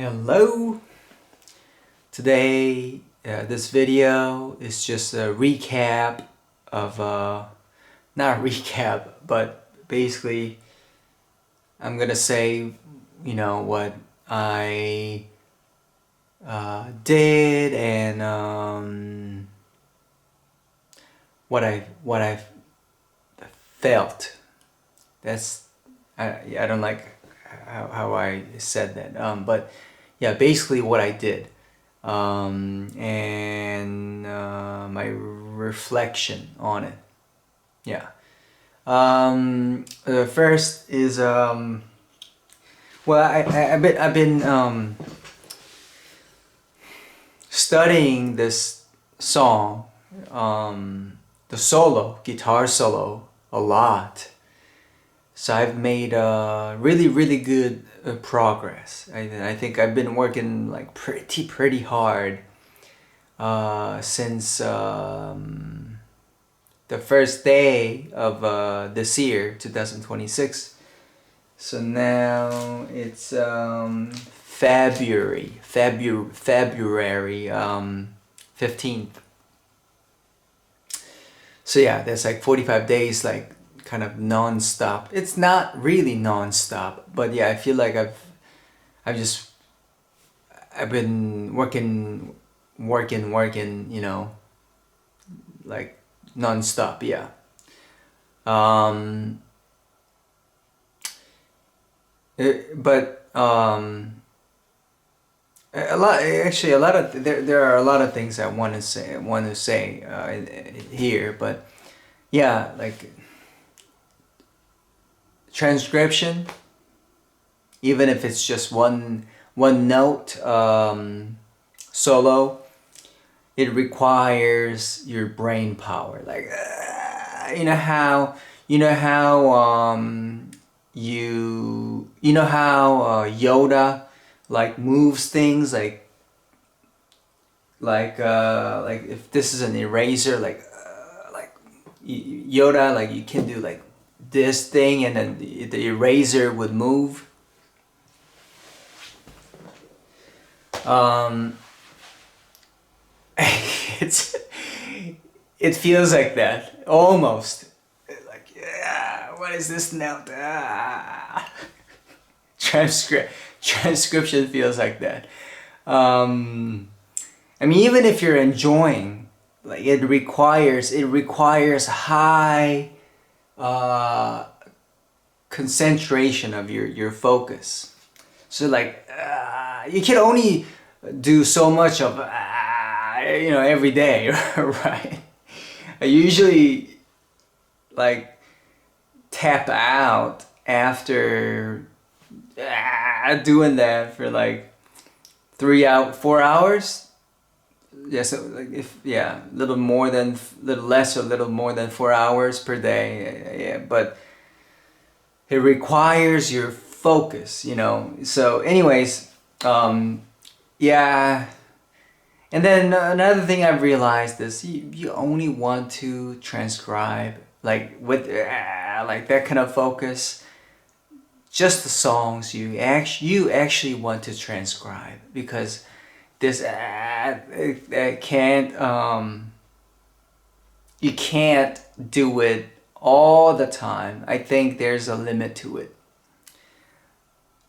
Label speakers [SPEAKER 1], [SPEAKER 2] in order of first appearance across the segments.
[SPEAKER 1] Hello! Today, this video is just a recap of, not a recap, but basically I'm gonna say, what I did and what I've felt. I don't like how I said that, but yeah, basically what I did, and my reflection on it. Yeah. The first is well, I've been studying this song, the guitar solo, a lot. So I've made really good progress. I think I've been working like pretty hard since the first day of this year, 2026. So now it's February 15th. So yeah, that's like 45 days, like kind of non-stop. It's not really non-stop, but yeah, I feel like I've been working, like non-stop. Yeah. But a lot of there are a lot of things I want to say here, but yeah, like transcription, even if it's just one note solo, it requires your brain power. Like you know how Yoda like moves things, like if this is an eraser, like Yoda, like you can do like this thing and then the eraser would move. It feels like that almost. Like, yeah, what is this note? Transcription feels like that. I mean, even if you're enjoying, like it requires high concentration of your focus. So like you can only do so much of every day, right? I usually like tap out after doing that for like 4 hours. Yeah, so like a little less or little more than 4 hours per day. Yeah, but it requires your focus, So anyways, yeah. And then another thing I've realized is you only want to transcribe like with like that kind of focus, just the songs you actually want to transcribe, because this can't you can't do it all the time. I think there's a limit to it.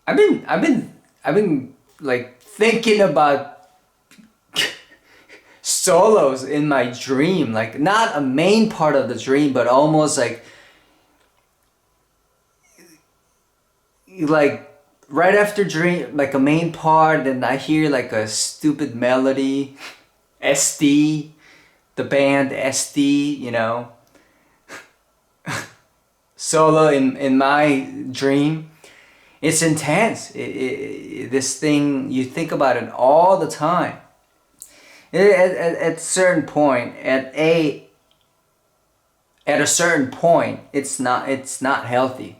[SPEAKER 1] I've been like thinking about solos in my dream, like not a main part of the dream, but almost like right after dream, like a main part, and I hear like a stupid melody, SD, the band SD, solo in my dream. It's intense. This thing, you think about it all the time. At a certain point, at a certain point, it's not healthy.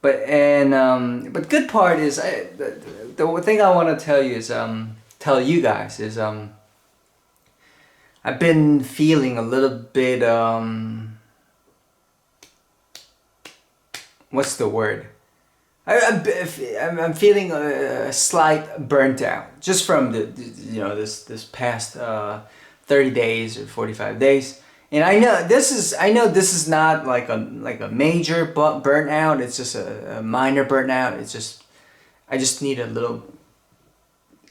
[SPEAKER 1] But good part is the thing I want to tell you is tell you guys is I've been feeling a little bit what's the word? I'm feeling a slight burnt out just from this past 30 days or 45 days. And I know this is not like a major burnout. It's just a minor burnout. It's just I just need a little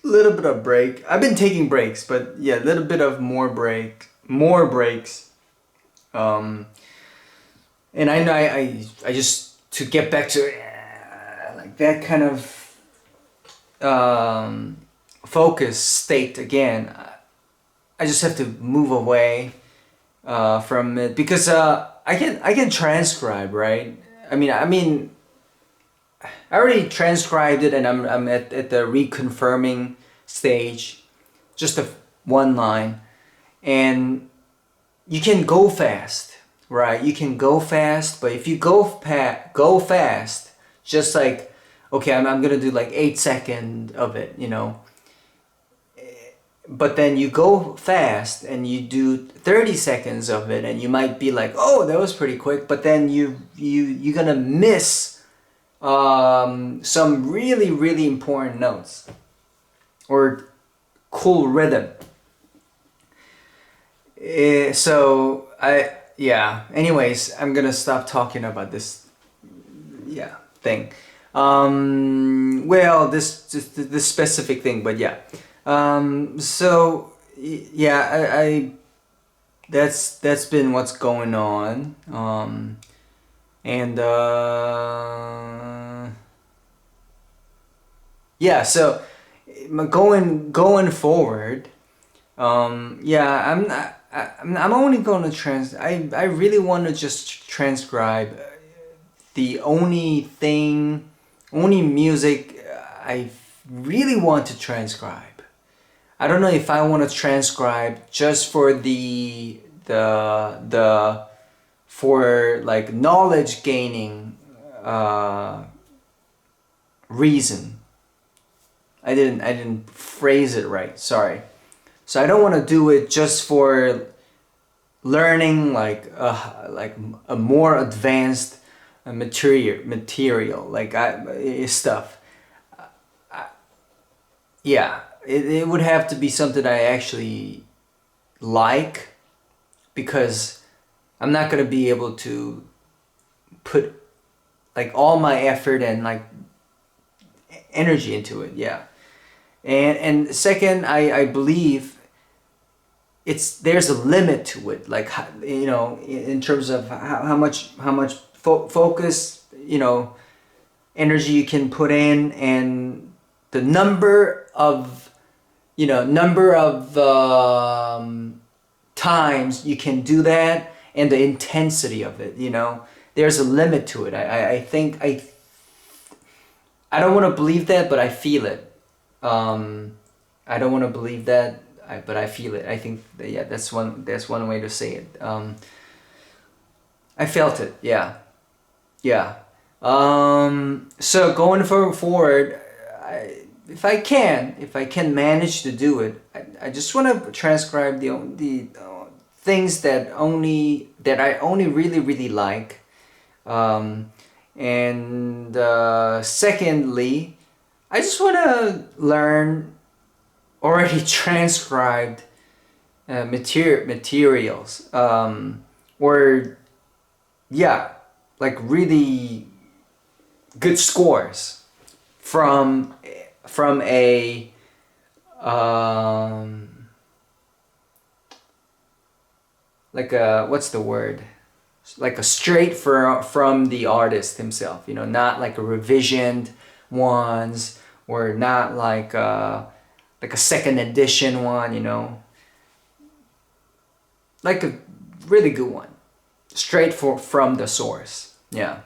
[SPEAKER 1] bit of break. I've been taking breaks, but yeah, a little bit of more breaks. Um, and I know I just to get back to like that kind of focus state again. I just have to move away from it because I can transcribe, right? I mean I already transcribed it, and I'm at the reconfirming stage, just a one line, and you can go fast, right? You can go fast, but if you go fast, just like okay, I'm gonna do like 8 seconds of it, you know. But then you go fast and you do 30 seconds of it, and you might be like, oh, that was pretty quick, but then you're gonna miss some really important notes or cool rhythm. So anyways, I'm gonna stop talking about this thing. Well, this specific thing, but yeah. So yeah, I that's been what's going on. And yeah, so going forward, I'm only going to I really want to just transcribe the only music I really want to transcribe. I don't know if I want to transcribe just for for like knowledge gaining reason. I didn't phrase it right. Sorry. So I don't want to do it just for learning like a more advanced material like stuff. Yeah, it would have to be something I actually like, because I'm not gonna be able to put like all my effort and like energy into it. Yeah, and second, I believe there's a limit to it. Like you know, in terms of how much focus, you know, energy you can put in, and the number of times you can do that, and the intensity of it, you know, there's a limit to it. I think I don't want to believe that, but I feel it. I don't want to believe that, but I feel it. I think that, yeah, that's one way to say it. I felt it. Yeah. So going forward, if I can manage to do it, I just want to transcribe the things that I only really like, and secondly, I just want to learn already transcribed materials, or yeah, like really good scores from a like a, what's the word, like a straight from the artist himself, you know, not like a revisioned ones, or not like a second edition one, you know, like a really good one, straight from the source. Yeah.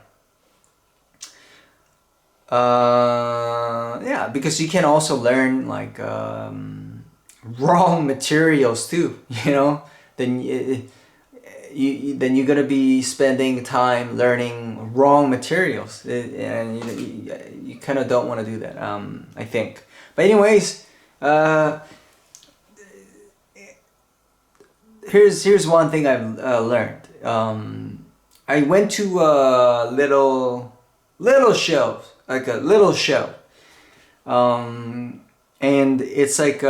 [SPEAKER 1] Yeah, because you can also learn like wrong materials too, you know. Then you're gonna be spending time learning wrong materials, and you kind of don't want to do that. I think. But anyways, here's one thing I've learned. I went to a little show like a little show, and it's like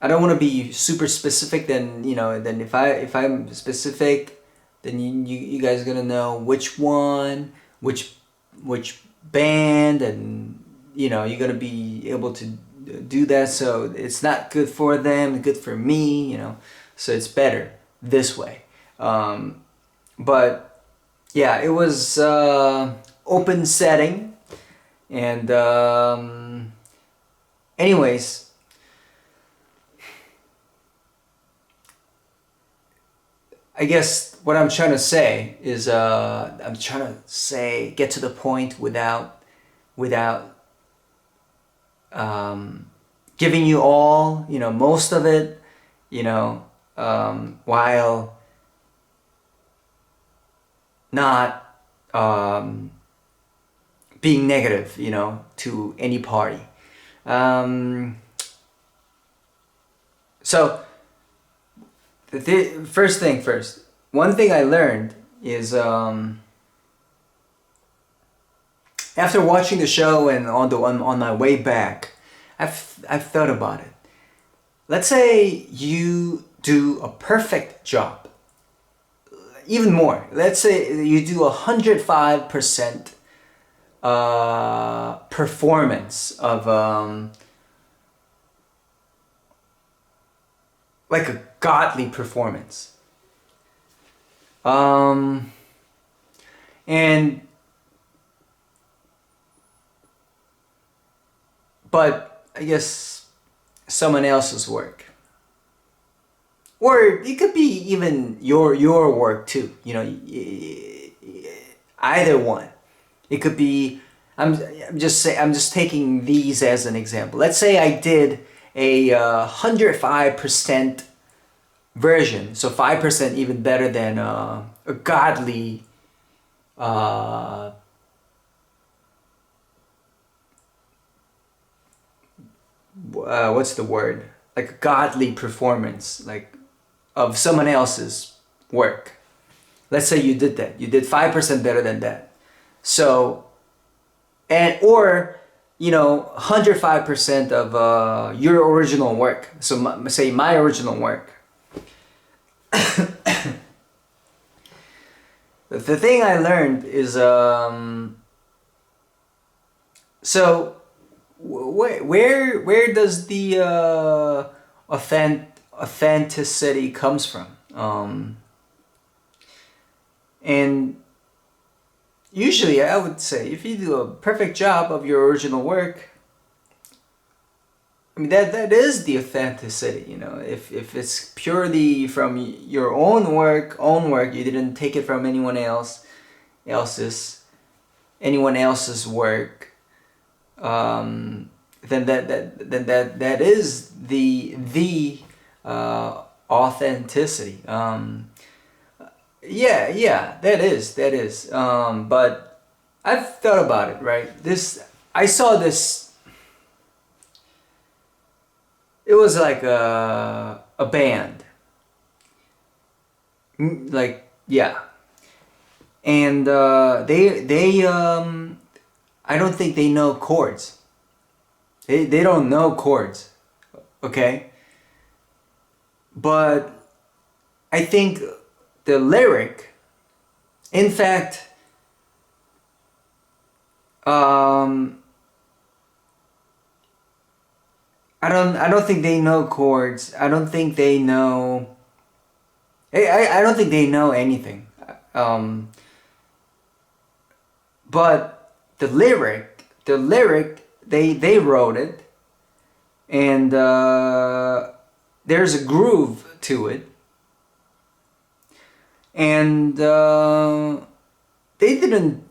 [SPEAKER 1] I don't want to be super specific. Then then if I'm specific, then you guys are gonna know which one, which band, and you're gonna be able to do that. So it's not good for them, good for me. So it's better this way. But yeah, it was open setting, and anyways. I guess what I'm trying to say is I'm trying to say get to the point without giving you all most of it while not being negative to any party. So the first thing first. One thing I learned is after watching the show and on my way back, I've thought about it. Let's say you do a perfect job, even more. Let's say you do 105% performance of like a godly performance. But I guess someone else's work, or it could be even your work too. Either one. It could be. I'm just taking these as an example. Let's say I did a 105% version, so 5% even better than a godly what's the word, like a godly performance, like of someone else's work. Let's say you did that, you did 5% better than that. So or 105% of your original work. So say my original work. The thing I learned is so where does the authenticity comes from? And usually I would say if you do a perfect job of your original work, I mean that is the authenticity, if it's purely from your own work, you didn't take it from anyone else's work, then that is the authenticity. Yeah, that is. But I've thought about it, right? I saw this. It was like a band, like yeah, and they I don't think they know chords. They don't know chords, okay. But I think the lyric, in fact, I don't think they know chords. I don't think they know. I don't think they know anything. But the lyric, they wrote it, and there's a groove to it, and they didn't.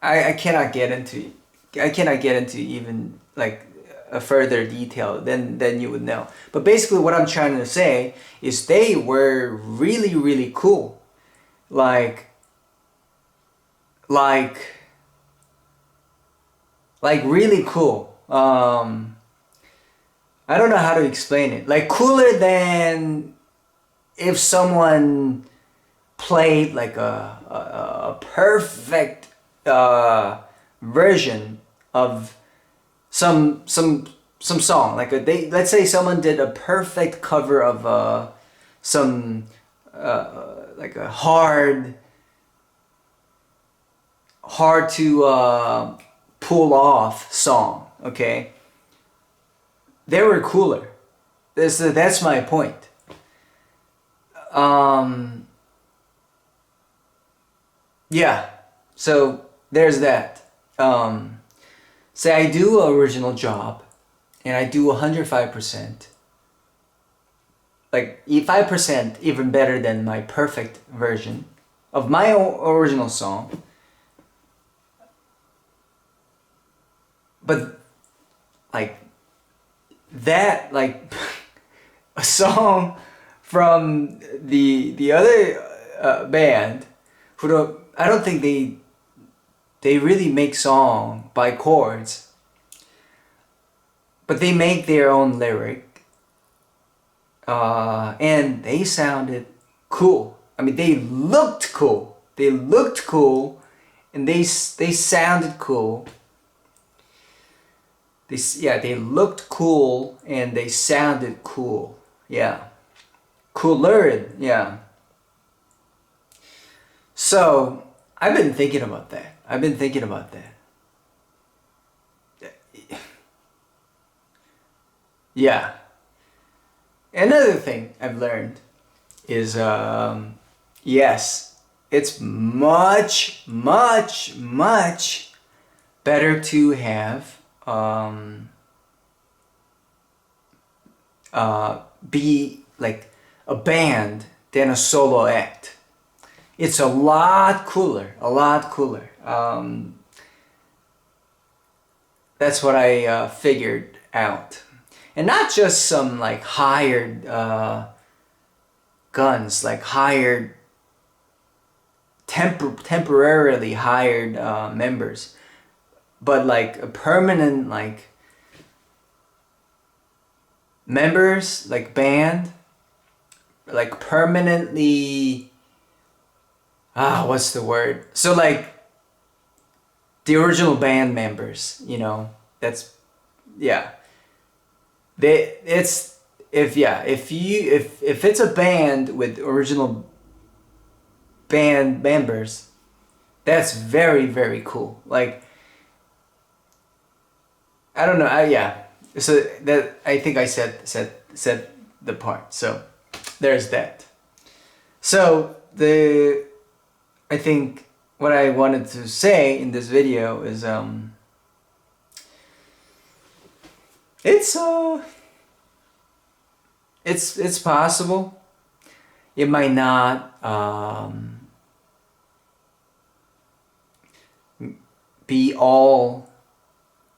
[SPEAKER 1] I cannot get into. I cannot get into even like a further detail than you would know. But basically what I'm trying to say is they were really cool. Like really cool. I don't know how to explain it. Like cooler than if someone played like a perfect version of some song. Like let's say someone did a perfect cover of some like a hard to pull off song. Okay, they were cooler. That's my point. Yeah, so there's that. Say I do an original job and I do 105%, like 5% even better than my perfect version of my original song. But like that, like a song from the other band, I don't think they really make song by chords, but they make their own lyric, and they sounded cool. I mean, they looked cool. They looked cool, and they sounded cool. They looked cool and they sounded cool. Yeah, cooler. Yeah. So I've been thinking about that. Yeah. Another thing I've learned is yes, it's much better to have be like a band than a solo act. It's a lot cooler. That's what I figured out, and not just some like hired guns, like hired temporarily hired members, but like a permanent like members, like band, like permanently. What's the word? So like the original band members, you know. That's yeah. It's if it's a band with original band members, that's very cool. Like I don't know. Yeah. So that I think I said the part. So there's that. So I think what I wanted to say in this video is it's possible. It might not be all.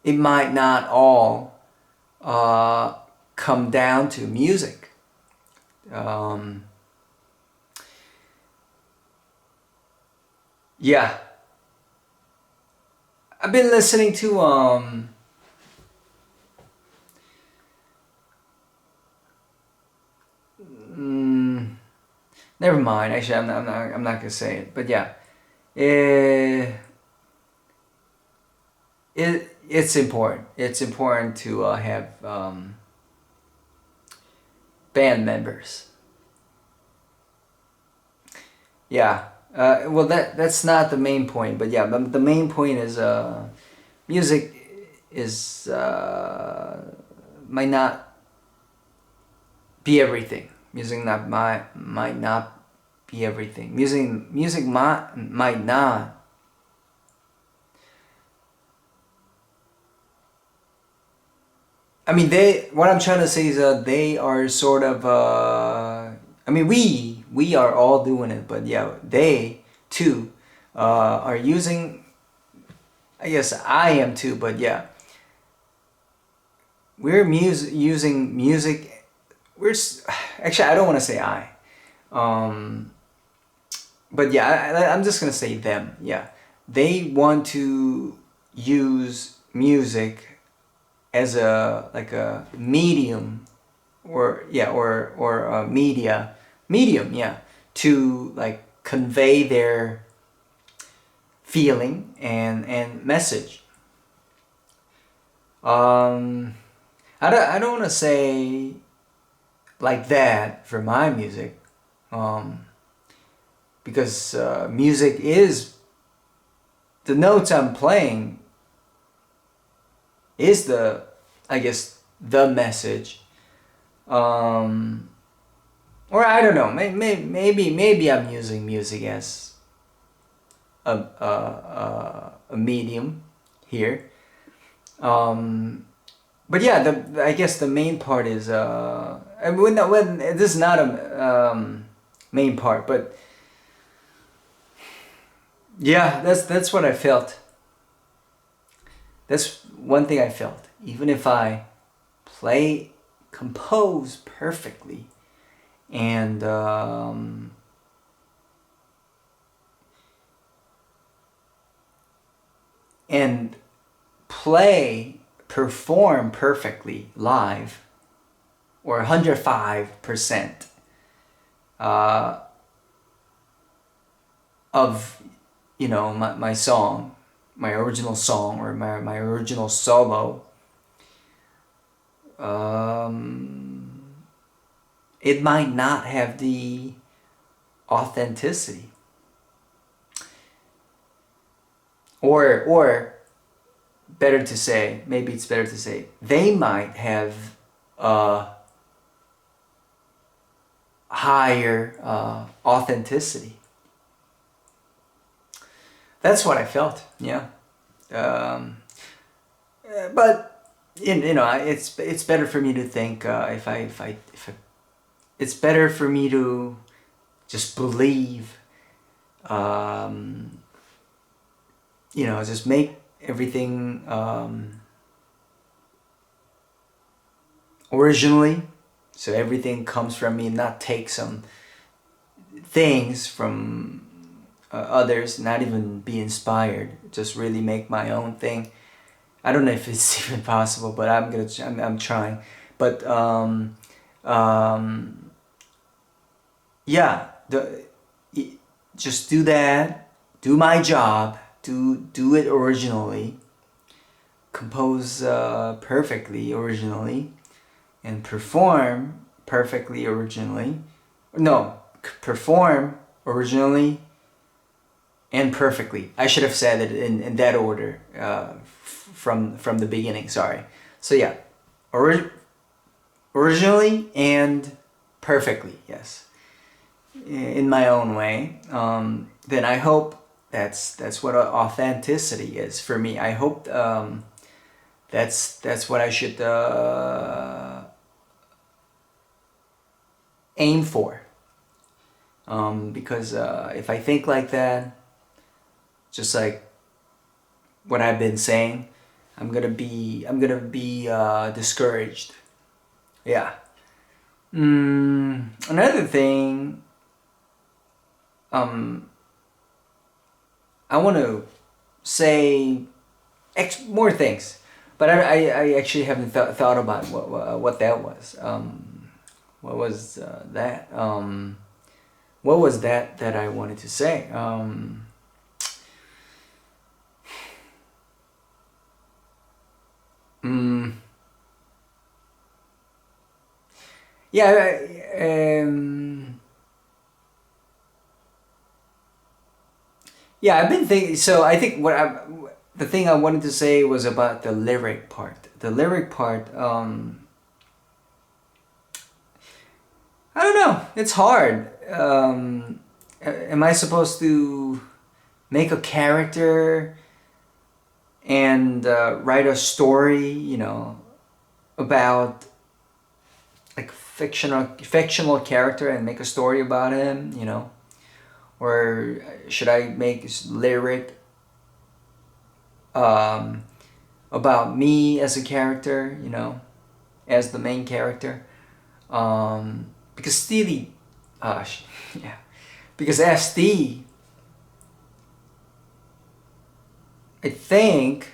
[SPEAKER 1] It might not all come down to music. Yeah, I've been listening to never mind. Actually, I'm not gonna say it. But yeah, it's important. It's important to have band members. Yeah. Well, that's not the main point, but yeah, the main point is music is might not be everything. Music might not be everything. Music might not. I mean, what I'm trying to say is they are sort of. I mean, we are all doing it, but yeah, they too are using. I guess I am too, but yeah, we're using music. Actually, I don't want to say I, but yeah, I'm just gonna say them. Yeah, they want to use music as a like a medium, or a medium, yeah, to like convey their feeling and message. I don't want to say like that for my music, because music is, the notes I'm playing is the, I guess, the message. Or I don't know, maybe I'm using music as a medium here. But yeah, I guess the main part is when this is not a main part, but yeah, that's what I felt. That's one thing I felt. Even if I compose perfectly, and perform perfectly live, or 105% of, you know, my song, my original song, or my original solo, it might not have the authenticity, or better to say, maybe it's better to say, they might have a higher authenticity. That's what I felt, yeah. But you know, it's better for me to think, if I it's better for me to just believe, you know, just make everything originally, so everything comes from me, not take some things from others, not even be inspired, just really make my own thing. I don't know if it's even possible, but I'm trying. But yeah, just do that, do my job, do it originally, compose perfectly originally, and perform perfectly originally. No, perform originally and perfectly. I should have said it in that order from the beginning. Sorry. So yeah, originally and perfectly. Yes, in my own way. Then I hope that's what authenticity is for me. I hope that's what I should aim for. Because if I think like that, just like what I've been saying, I'm gonna be discouraged. Yeah. Another thing, I want to say more things, but I actually haven't thought about what that was. What was that? What was that I wanted to say? Yeah, yeah. I've been thinking. So I think the thing I wanted to say was about the lyric part. The lyric part. I don't know. It's hard. Am I supposed to make a character and write a story? You know, about like fictional character and make a story about him. You know, or should I make lyric about me as a character? You know, as the main character. Because Steely, yeah, because ST, I think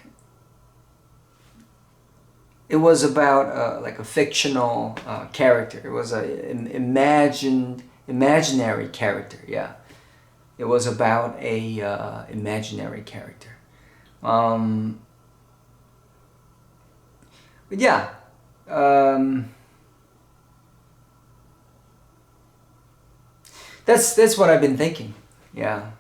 [SPEAKER 1] it was about like a fictional character. It was a imaginary character, yeah. It was about a imaginary character. But yeah, that's what I've been thinking. Yeah,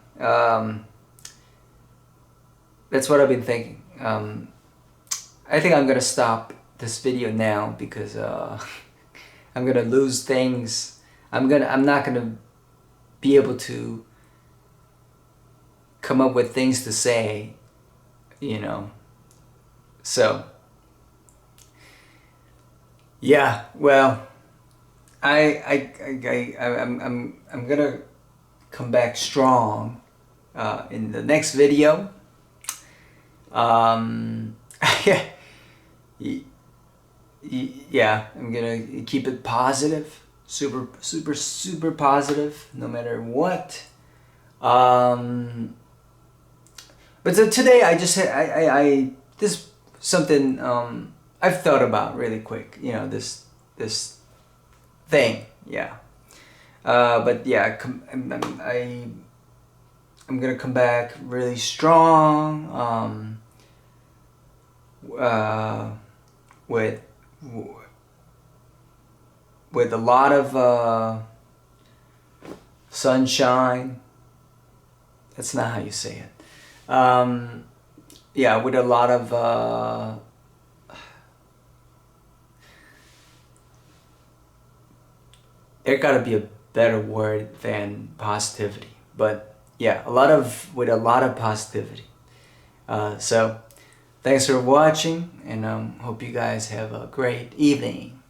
[SPEAKER 1] that's what I've been thinking. I think I'm gonna stop this video now because I'm gonna lose things. I'm not gonna be able to come up with things to say, you know. So yeah, well, I'm gonna come back strong in the next video. Yeah, I'm gonna keep it positive, super positive, no matter what. But so today I just I this something I've thought about really quick. You know, this thing. Yeah. But yeah, I'm gonna come back really strong. With a lot of sunshine. That's not how you say it. Yeah, with a lot of there gotta be a better word than positivity, but yeah, with a lot of positivity. So thanks for watching, and hope you guys have a great evening.